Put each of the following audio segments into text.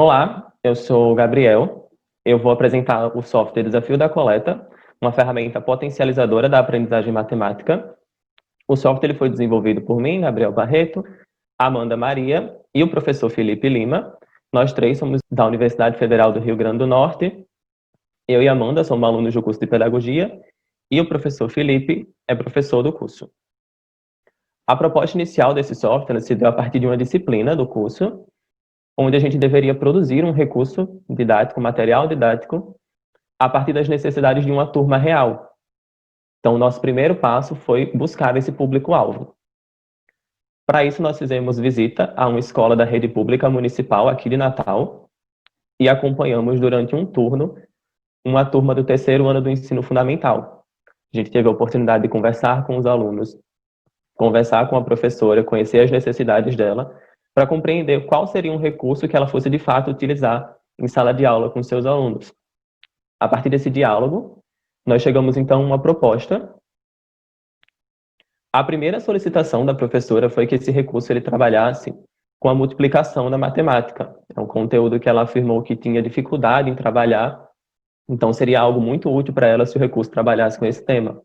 Olá, eu sou o Gabriel. Eu vou apresentar o software Desafio da Coleta, uma ferramenta potencializadora da aprendizagem matemática. O software ele foi desenvolvido por mim, Gabriel Barreto, Amanda Maria e o professor Felipe Lima. Nós três somos da Universidade Federal do Rio Grande do Norte. Eu e Amanda somos alunos do curso de Pedagogia e o professor Felipe é professor do curso. A proposta inicial desse software se deu a partir de uma disciplina do curso, onde a gente deveria produzir um recurso didático, material didático, a partir das necessidades de uma turma real. Então, o nosso primeiro passo foi buscar esse público-alvo. Para isso, nós fizemos visita a uma escola da rede pública municipal aqui de Natal e acompanhamos durante um turno uma turma do terceiro ano do ensino fundamental. A gente teve a oportunidade de conversar com os alunos, conversar com a professora, conhecer as necessidades dela, para compreender qual seria um recurso que ela fosse de fato utilizar em sala de aula com seus alunos. A partir desse diálogo, nós chegamos então a uma proposta. A primeira solicitação da professora foi que esse recurso ele trabalhasse com a multiplicação da matemática. É um conteúdo que ela afirmou que tinha dificuldade em trabalhar, então seria algo muito útil para ela se o recurso trabalhasse com esse tema.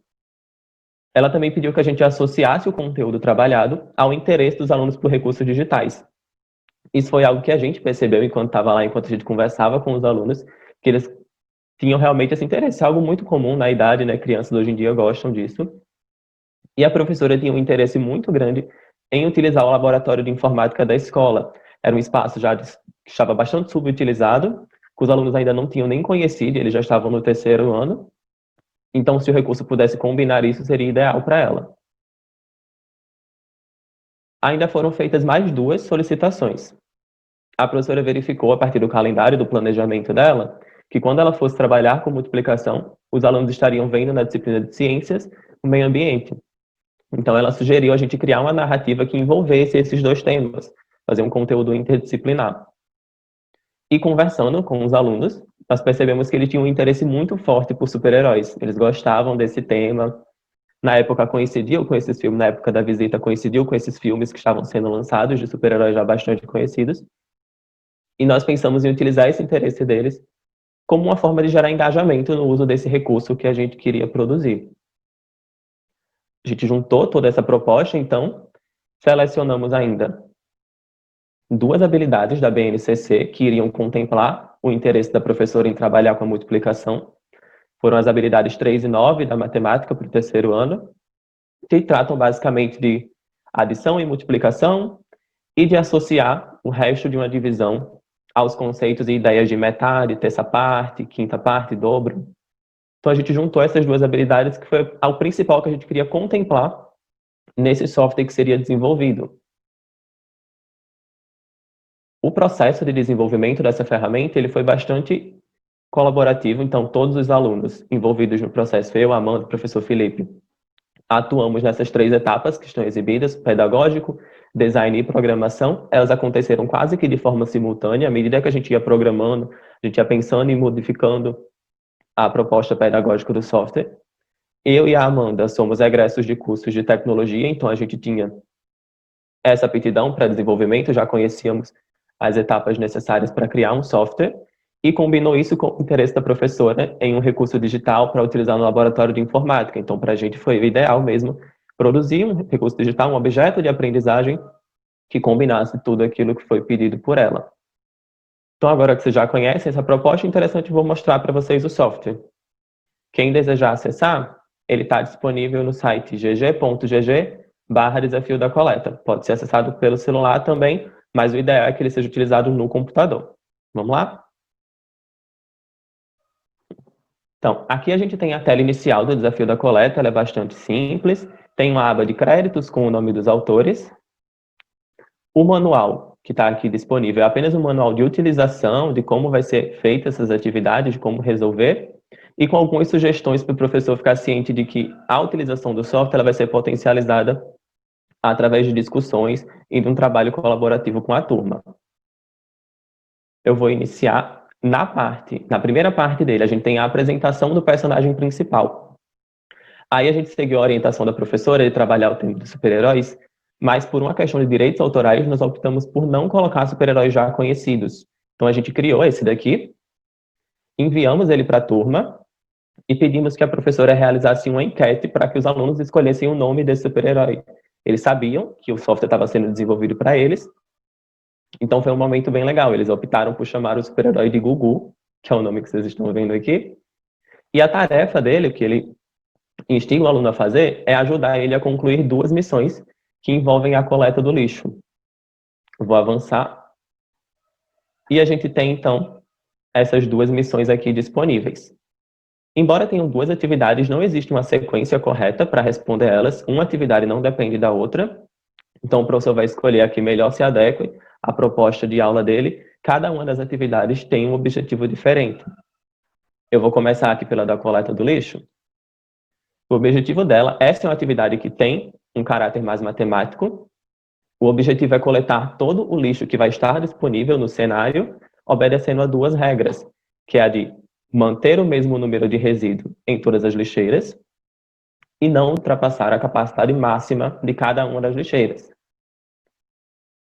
Ela também pediu que a gente associasse o conteúdo trabalhado ao interesse dos alunos por recursos digitais. Isso foi algo que a gente percebeu enquanto estava lá, enquanto a gente conversava com os alunos, que eles tinham realmente esse interesse, algo muito comum na idade, né? Crianças hoje em dia gostam disso. E a professora tinha um interesse muito grande em utilizar o laboratório de informática da escola. Era um espaço já que estava bastante subutilizado, que os alunos ainda não tinham nem conhecido, eles já estavam no terceiro ano. Então, se o recurso pudesse combinar isso, seria ideal para ela. Ainda foram feitas mais 2 solicitações. A professora verificou, a partir do calendário do planejamento dela, que quando ela fosse trabalhar com multiplicação, os alunos estariam vendo na disciplina de ciências o meio ambiente. Então, ela sugeriu a gente criar uma narrativa que envolvesse esses 2 temas, fazer um conteúdo interdisciplinar. E conversando com os alunos, nós percebemos que eles tinham um interesse muito forte por super-heróis. Eles gostavam desse tema. Na época coincidiu com esses filmes, na época da visita coincidiu com esses filmes que estavam sendo lançados de super-heróis já bastante conhecidos. E nós pensamos em utilizar esse interesse deles como uma forma de gerar engajamento no uso desse recurso que a gente queria produzir. A gente juntou toda essa proposta, então, selecionamos ainda 2 habilidades da BNCC que iriam contemplar o interesse da professora em trabalhar com a multiplicação. Foram as habilidades 3 e 9 da matemática para o terceiro ano, que tratam basicamente de adição e multiplicação e de associar o resto de uma divisão aos conceitos e ideias de metade, terça parte, quinta parte, dobro. Então a gente juntou essas 2 habilidades, que foi o principal que a gente queria contemplar nesse software que seria desenvolvido. O processo de desenvolvimento dessa ferramenta ele foi bastante colaborativo, então todos os alunos envolvidos no processo, eu, Amanda, o professor Felipe, atuamos nessas 3 etapas que estão exibidas, pedagógico, design e programação. Elas aconteceram quase que de forma simultânea, à medida que a gente ia programando, a gente ia pensando e modificando a proposta pedagógica do software. Eu e a Amanda somos egressos de cursos de tecnologia, então a gente tinha essa aptidão para desenvolvimento, já conhecíamos as etapas necessárias para criar um software, e combinou isso com o interesse da professora em um recurso digital para utilizar no laboratório de informática. Então, para a gente foi o ideal mesmo produzir um recurso digital, um objeto de aprendizagem que combinasse tudo aquilo que foi pedido por ela. Então, agora que vocês já conhecem essa proposta, é interessante, eu vou mostrar para vocês o software. Quem desejar acessar, ele está disponível no site gg.gg/desafio da coleta. Pode ser acessado pelo celular também, mas o ideal é que ele seja utilizado no computador. Vamos lá? Então, aqui a gente tem a tela inicial do desafio da coleta, ela é bastante simples. Tem uma aba de créditos com o nome dos autores. O manual que está aqui disponível é apenas um manual de utilização, de como vai ser feita essas atividades, de como resolver, e com algumas sugestões para o professor ficar ciente de que a utilização do software ela vai ser potencializada através de discussões e de um trabalho colaborativo com a turma. Eu vou iniciar na primeira parte dele, a gente tem a apresentação do personagem principal. Aí a gente seguiu a orientação da professora de trabalhar o tema dos super-heróis, mas por uma questão de direitos autorais, nós optamos por não colocar super-heróis já conhecidos. Então, a gente criou esse daqui, enviamos ele para a turma e pedimos que a professora realizasse uma enquete para que os alunos escolhessem o nome desse super-herói. Eles sabiam que o software estava sendo desenvolvido para eles, então foi um momento bem legal. Eles optaram por chamar o super-herói de Gugu, que é o nome que vocês estão vendo aqui, e a tarefa dele, que ele instiga o aluno a fazer, é ajudar ele a concluir 2 missões que envolvem a coleta do lixo. Vou avançar. E a gente tem, então, essas 2 missões aqui disponíveis. Embora tenham 2 atividades, não existe uma sequência correta para responder elas. Uma atividade não depende da outra. Então, o professor vai escolher a que melhor se adeque à proposta de aula dele. Cada uma das atividades tem um objetivo diferente. Eu vou começar aqui pela da coleta do lixo. O objetivo dela, essa é uma atividade que tem um caráter mais matemático. O objetivo é coletar todo o lixo que vai estar disponível no cenário, obedecendo a 2 regras, que é a de manter o mesmo número de resíduos em todas as lixeiras e não ultrapassar a capacidade máxima de cada uma das lixeiras.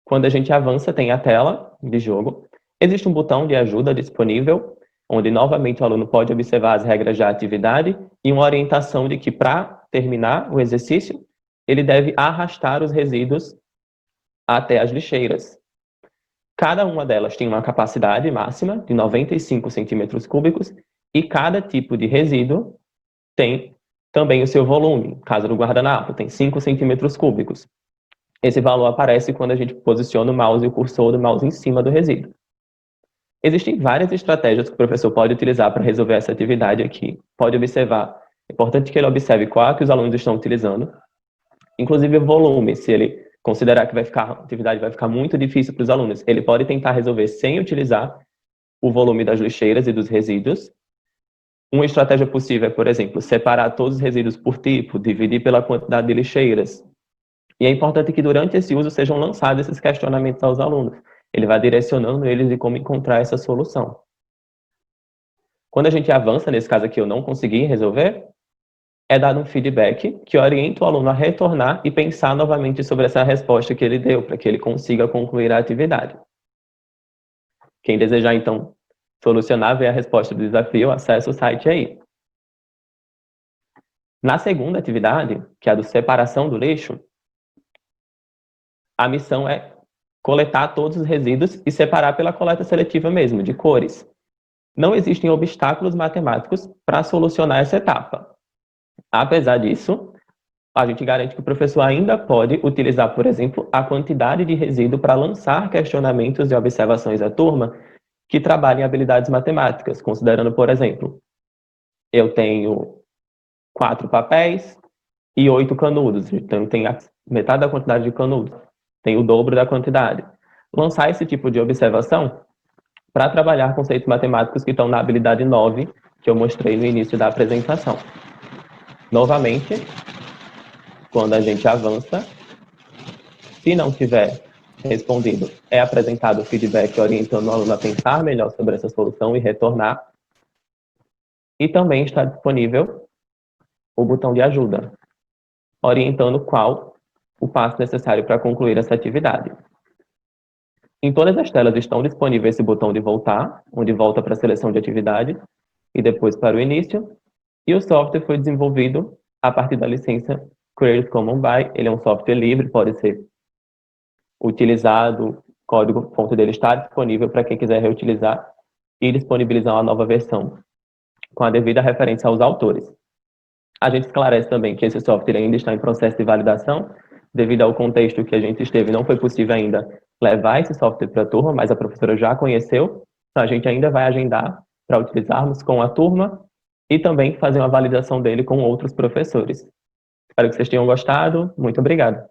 Quando a gente avança, tem a tela de jogo. Existe um botão de ajuda disponível, onde novamente o aluno pode observar as regras da atividade e uma orientação de que, para terminar o exercício, ele deve arrastar os resíduos até as lixeiras. Cada uma delas tem uma capacidade máxima de 95 centímetros cúbicos e cada tipo de resíduo tem também o seu volume. Caso do guardanapo, tem 5 centímetros cúbicos. Esse valor aparece quando a gente posiciona o mouse e o cursor do mouse em cima do resíduo. Existem várias estratégias que o professor pode utilizar para resolver essa atividade aqui. Pode observar, é importante que ele observe qual que os alunos estão utilizando, inclusive o volume, se ele considerar que a atividade vai ficar muito difícil para os alunos, ele pode tentar resolver sem utilizar o volume das lixeiras e dos resíduos. Uma estratégia possível é, por exemplo, separar todos os resíduos por tipo, dividir pela quantidade de lixeiras. E é importante que durante esse uso sejam lançados esses questionamentos aos alunos. Ele vai direcionando eles de como encontrar essa solução. Quando a gente avança, nesse caso aqui eu não consegui resolver, é dado um feedback que orienta o aluno a retornar e pensar novamente sobre essa resposta que ele deu, para que ele consiga concluir a atividade. Quem desejar, então, solucionar, ver a resposta do desafio, acesse o site aí. Na segunda atividade, que é a do separação do lixo, a missão é coletar todos os resíduos e separar pela coleta seletiva mesmo, de cores. Não existem obstáculos matemáticos para solucionar essa etapa. Apesar disso, a gente garante que o professor ainda pode utilizar, por exemplo, a quantidade de resíduo para lançar questionamentos e observações à turma que trabalhem habilidades matemáticas, considerando, por exemplo, eu tenho 4 papéis e 8 canudos, então tem metade da quantidade de canudos, tem o dobro da quantidade. Lançar esse tipo de observação para trabalhar conceitos matemáticos que estão na habilidade 9, que eu mostrei no início da apresentação. Novamente, quando a gente avança, se não tiver respondido, é apresentado o feedback orientando o aluno a pensar melhor sobre essa solução e retornar. E também está disponível o botão de ajuda, orientando qual o passo necessário para concluir essa atividade. Em todas as telas estão disponíveis esse botão de voltar, onde volta para a seleção de atividade e depois para o início. E o software foi desenvolvido a partir da licença Creative Commons by. Ele é um software livre, pode ser utilizado, o código-fonte dele está disponível para quem quiser reutilizar e disponibilizar uma nova versão, com a devida referência aos autores. A gente esclarece também que esse software ainda está em processo de validação, devido ao contexto que a gente esteve, não foi possível ainda levar esse software para a turma, mas a professora já conheceu, então a gente ainda vai agendar para utilizarmos com a turma e também fazer uma validação dele com outros professores. Espero que vocês tenham gostado. Muito obrigado.